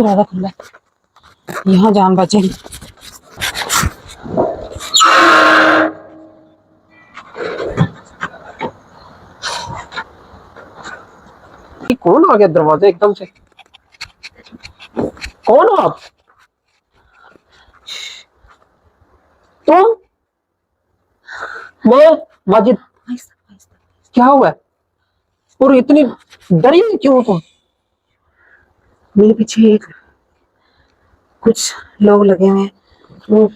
दरवाजा खुला है, यहाँ जान बचेगी। कौन आ गया दरवाजे एकदम से? कौन हो आप? तुम? मैं माजिद। क्या हुआ है? और इतनी डरी हुई क्यों हो तुम? मेरे पीछे कुछ लोग लगे हुए हैं, वो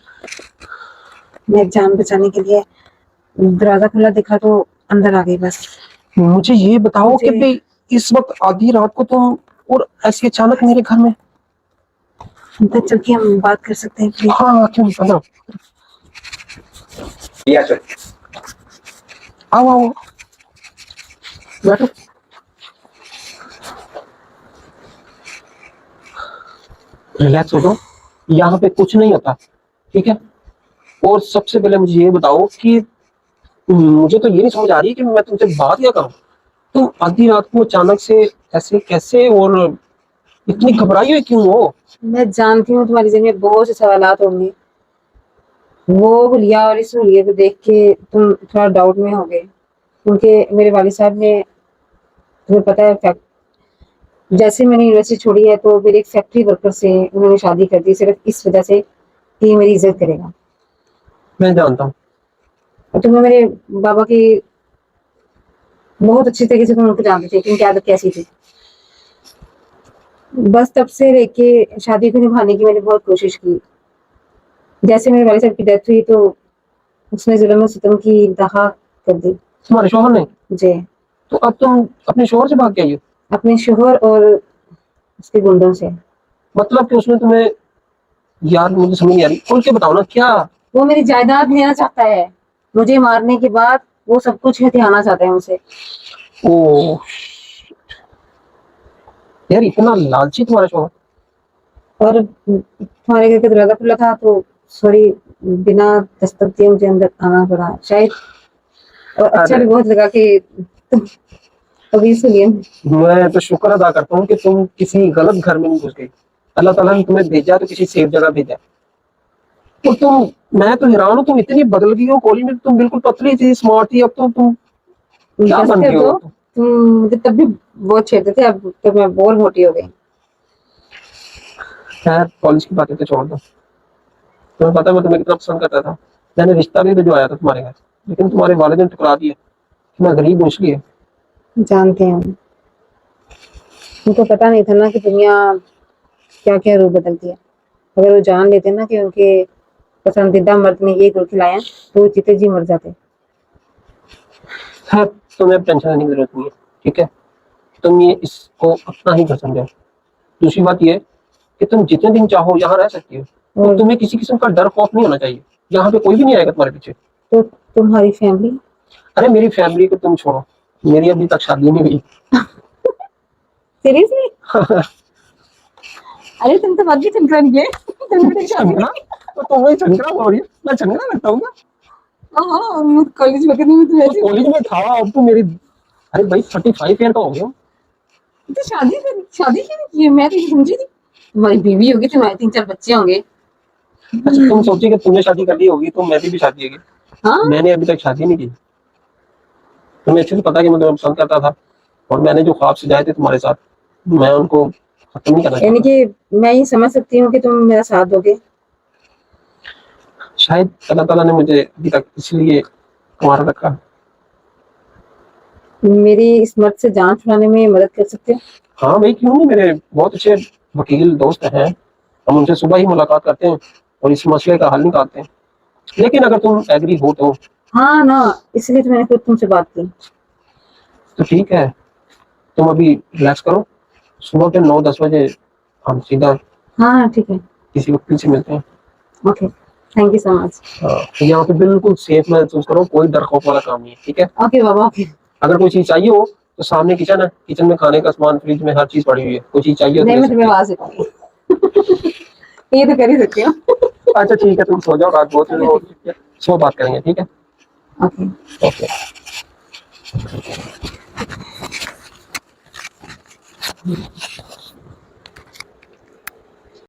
मैं जान बचाने के लिए दरवाजा खुला देखा तो अंदर आ गई। बस मुझे ये बताओ कि भाई इस वक्त आधी रात को तुम और ऐसे अचानक मेरे घर में? अंदर चल के हम बात कर सकते हैं प्लीज? हाँ क्यों नहीं, अंदर आओ आओ बैठो। रिलैक्स हो जाओ, यहाँ पे कुछ नहीं होता, ठीक है? और सबसे पहले मुझे ये बताओ कि मुझे तो ये नहीं समझ आ रही कि मैं तुमसे बात क्या करूं। तुम आधी रात को अचानक से ऐसे कैसे, और इतनी घबराई हुई क्यों हो? मैं जानती हूँ तुम्हारी जहन में बहुत से सवालात होंगे। वो हुलिया और इस हुलिये को देख के तुम थोड़ा डाउट में हो गए, क्योंकि मेरे वालिद साहब ने, तुम्हें पता है, जैसे मैंने यूनिवर्सिटी छोड़ी है तो फिर एक फैक्ट्री वर्कर से उन्होंने शादी कर दी, सिर्फ इस वजह से कि मेरी इज्जत करेगा। मैं जानता हूँ। और तुम्हें मेरे बाबा की बहुत अच्छी तरीके से तुम उनको जानते थे कि उनकी आदत कैसी थी। बस तब से लेके शादी को निभाने की मैंने बहुत कोशिश की। जैसे मेरे वालिद साहब की डेथ हुई तो उसने जुल्म और सितम की इंतहा कर दी। तुम्हारे शोहर ने? जी। तो अब तुम अपने शोहर से भाग के आई हो? अपने शोहर और उसके गुंडों से। मतलब कि उसने तुम्हें, यार मुझे समझ नहीं आ रही, खोल के बताओ ना क्या? वो मेरी जायदाद लेना चाहता है, मुझे मारने के बाद वो सब कुछ हथियाना चाहता है मुझसे। ओ यार, इतना लालची तुम्हारा शोहर। और तुम्हारे घर का दरवाजा खुला था तो सॉरी, बिना दस्तक दिए मुझे अंदर आना पड़ा शायद। और अच्छा भी बहुत लगा कि अभी सुनिए। मैं तो शुक्र अदा करता हूँ कि तुम किसी गलत घर में नहीं घुस गई। अल्लाह ताला ने तुम्हें भेजा तो किसी सेफ जगह भेजा। तो तुम, मैं तो हैरान हूँ, तुम इतनी बदल गई हो। कॉलेज में तुम बिल्कुल पतली थी, स्मार्ट थी, अब तो तुम क्या बन गई हो? तुम मुझे तब भी बहुत छेड़ते थे, अब तो मैं बहुत मोटी हो गई। खैर कॉलेज की बातें तो छोड़ दो। तुम्हें पता है मैं तुम्हें कितना पसंद करता था। मैंने रिश्ता भी भिजवाया था तुम्हारे घर, लेकिन तुम्हारे वालिद ने ठुकरा दिया कि मैं गरीब हूँ इसलिए। जानते हैं, उनको पता नहीं था ना कि दुनिया क्या क्या रूप बदलती है। अगर वो जान लेते ना कि उनके पसंदीदा मर्द ने ये गुल खिलाया तो वो जीते जी मर जाते। खैर तुम्हें टेंशन लेने की जरूरत नहीं है, ठीक है? तुम ये इसको अपना ही घर समझो। दूसरी बात ये कि तुम जितने दिन चाहो यहाँ रह सकती हो, तो तुम्हें किसी किस्म का डर खौफ नहीं होना चाहिए। यहाँ पे कोई भी नहीं आएगा तुम्हारे पीछे। तो तुम्हारी फैमिली? अरे मेरी फैमिली को तुम छोड़ो, मेरी अभी तक शादी नहीं हुई। सीरियसली? अरे तुम तो बाकी चंद्रा नहीं है। चंद्रा? तो तुम वही चंद्रा बोल रही है, मैं चंद्रा लगता हूँ ना? हाँ, कॉलेज में तो कॉलेज में था, अब तो मेरी, अरे भाई 35 ईयर का हो गया। तो शादी क्यों नहीं की है? मैं तो ये समझी थी तुम्हारी बीवी होगी, तुम्हारे 3-4 बच्चे होंगे। अच्छा तुम सोची कि तुमने शादी कर ली होगी तो मेरी भी शादी होगी? हाँ? मैंने अभी तक शादी नहीं की। तुम्हें अच्छे से पता कि मैं तुम्हें पसंद करता था, और मैंने जो ख्वाब सजाए थे तुम्हारे साथ, मैं उनको खत्म नहीं करना चाहता। यानी कि मैं ये समझ सकती हूँ कि तुम मेरा साथ दोगे? शायद अल्लाह ताला ने मुझे अभी तक इसलिए कुंवारा रखा। मेरी इस मर्द से जान छुड़ाने में मदद कर सकते हो? हाँ भाई क्यों नहीं, मेरे बहुत अच्छे वकील दोस्त हैं, हम उनसे सुबह ही मुलाकात करते हैं और इस मसले का हल निकालते हैं। लेकिन अगर तुम एग्री हो तो। हाँ ना, इसलिए तो मैंने खुद तुमसे बात की। तो ठीक है, तुम अभी रिलैक्स करो, सुबह के 9-10 बजे हम सीधा, हाँ ठीक है, किसी वकील से मिलते हैं। Okay, thank you so much. यहाँ पे बिल्कुल सेफ महसूस करो, कोई डर खौफ वाला काम नहीं है, ठीक है? ओके बाबा, ओके। अगर कोई चीज चाहिए हो तो सामने किचन है, किचन में खाने का सामान, फ्रिज में हर चीज पड़ी हुई है, कोई चीज चाहिए हो नहीं, तो मैं तुम्हें आवाज देती ये तो कर ही सकती हूँ। अच्छा ठीक है, तुम सो जाओ, रात बहुत हो चुकी है, सो बात करेंगे, ठीक है? Okay okay.